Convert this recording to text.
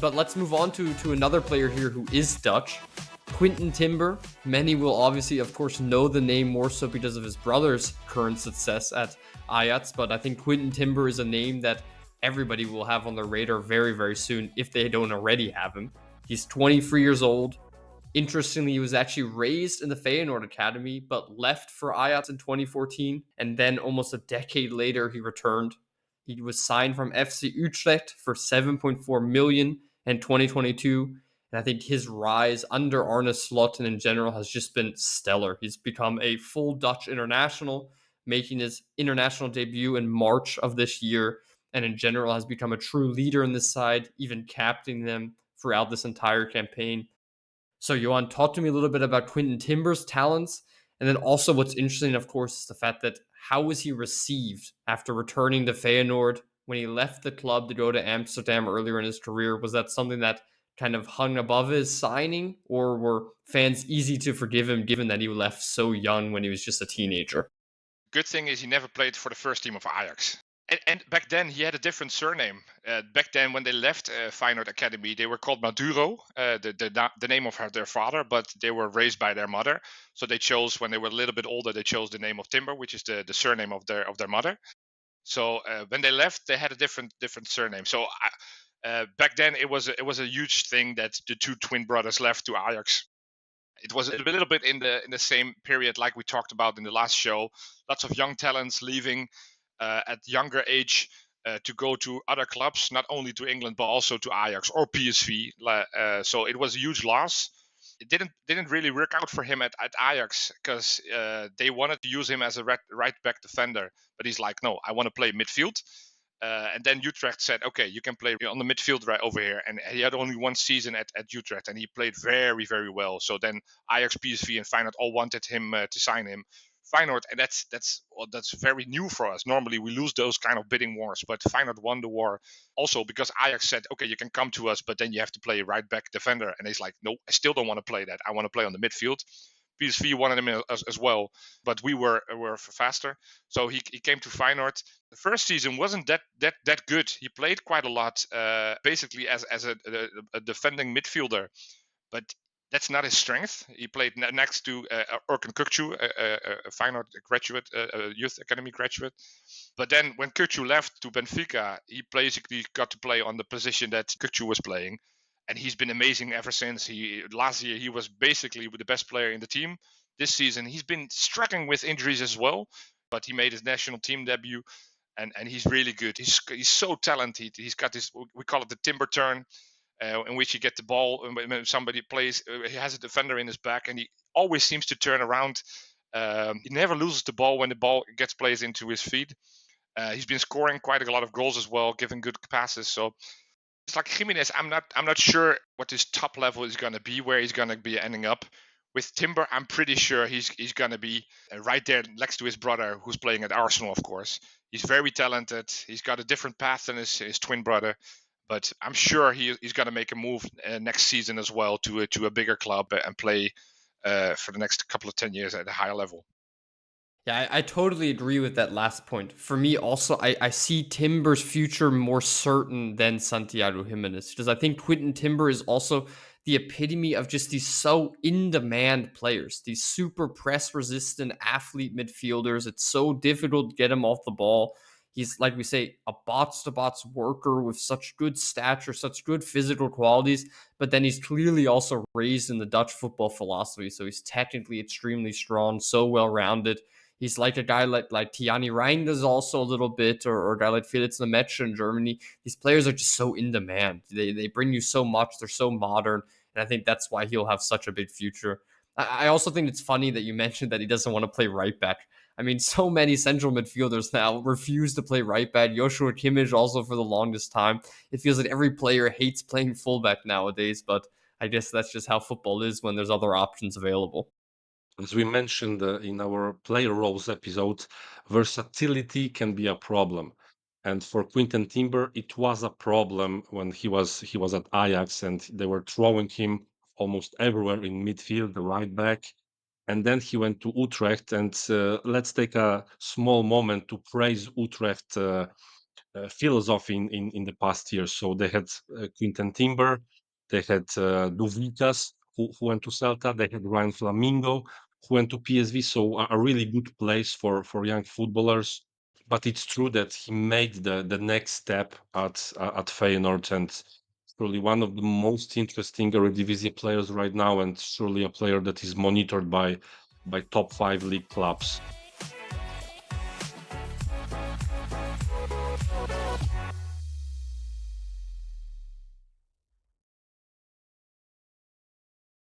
But let's move on to another player here who is Dutch. Quinten Timber. Many will obviously, of course, know the name more so because of his brother's current success at Ajax, but I think Quinten Timber is a name that everybody will have on their radar very, very soon if they don't already have him. He's 23 years old. Interestingly, he was actually raised in the Feyenoord Academy, but left for Ajax in 2014, and then almost a decade later, he returned. He was signed from FC Utrecht for 7.4 million in 2022, and I think his rise under Arne Slot and in general has just been stellar. He's become a full Dutch international, making his international debut in March of this year, and in general has become a true leader in this side, even captaining them throughout this entire campaign. So, Johan, talk to me a little bit about Quinten Timber's talents. And then also what's interesting, of course, is the fact that how was he received after returning to Feyenoord when he left the club to go to Amsterdam earlier in his career? Was that something that kind of hung above his signing, or were fans easy to forgive him given that he left so young when he was just a teenager? Good thing is he never played for the first team of Ajax. And back then he had a different surname. Back then, when they left Feyenoord Academy, they were called Maduro, the name of their father, but they were raised by their mother. So they chose, when they were a little bit older, they chose the name of Timber, which is the surname of their mother. So when they left, they had a different surname. So back then it was a huge thing that the two twin brothers left to Ajax. It was a little bit in the same period like we talked about in the last show. Lots of young talents leaving at younger age to go to other clubs, not only to England but also to Ajax or PSV. So it was a huge loss. It didn't really work out for him at Ajax because they wanted to use him as a right back defender, but he's like, no, I want to play midfield. And then Utrecht said, okay, you can play on the midfield right over here. And he had only one season at Utrecht, and he played very, very well. So then Ajax, PSV, and Feyenoord all wanted him to sign him. Feyenoord, and that's very new for us. Normally we lose those kind of bidding wars, but Feyenoord won the war also because Ajax said, okay, you can come to us, but then you have to play right back defender. And he's like, no, I still don't want to play that. I want to play on the midfield. PSV wanted him as well, but we were faster. So he came to Feyenoord. The first season wasn't that good. He played quite a lot, basically as a defending midfielder, but that's not his strength. He played next to Orkun Kukcu, a Feyenoord graduate, a youth academy graduate. But then when Kukcu left to Benfica, he basically got to play on the position that Kukcu was playing, and he's been amazing ever since. Last year he was basically the best player in the team. This season he's been struggling with injuries as well, but he made his national team debut, and he's really good. He's so talented. He's got this, we call it the timber turn, in which you get the ball when somebody plays. He has a defender in his back, and he always seems to turn around. He never loses the ball when the ball gets placed into his feet. He's been scoring quite a lot of goals as well, giving good passes. So it's like Jimenez. I'm not sure what his top level is going to be, where he's going to be ending up. With Timber, I'm pretty sure he's going to be right there next to his brother, who's playing at Arsenal, of course. He's very talented. He's got a different path than his twin brother, but I'm sure he's going to make a move next season as well to a bigger club and play for the next couple of 10 years at a higher level. Yeah, I totally agree with that last point. For me, also, I see Timber's future more certain than Santiago Jimenez because I think Quinten Timber is also the epitome of just these so in demand players, these super press resistant athlete midfielders. It's so difficult to get him off the ball. He's, like we say, a bots to bots worker with such good stature, such good physical qualities, but then he's clearly also raised in the Dutch football philosophy. So he's technically extremely strong, so well rounded. He's like a guy like Tiani Reinders also a little bit, or a guy like Felix Lemaitre in Germany. These players are just so in demand. They bring you so much. They're so modern, and I think that's why he'll have such a big future. I also think it's funny that you mentioned that he doesn't want to play right back. I mean, so many central midfielders now refuse to play right back. Joshua Kimmich also for the longest time. It feels like every player hates playing fullback nowadays, but I guess that's just how football is when there's other options available. As we mentioned in our player roles episode, versatility can be a problem. And for Quinten Timber, it was a problem when he was at Ajax and they were throwing him almost everywhere in midfield, the right back. And then he went to Utrecht. And let's take a small moment to praise Utrecht philosophy in the past years. So they had Quinten Timber, they had Duvikas, who went to Celta, they had Ryan Flamingo, who went to PSV. So a really good place for young footballers. But it's true that he made the next step at Feyenoord, and surely one of the most interesting Eredivisie players right now, and surely a player that is monitored by top 5 league clubs.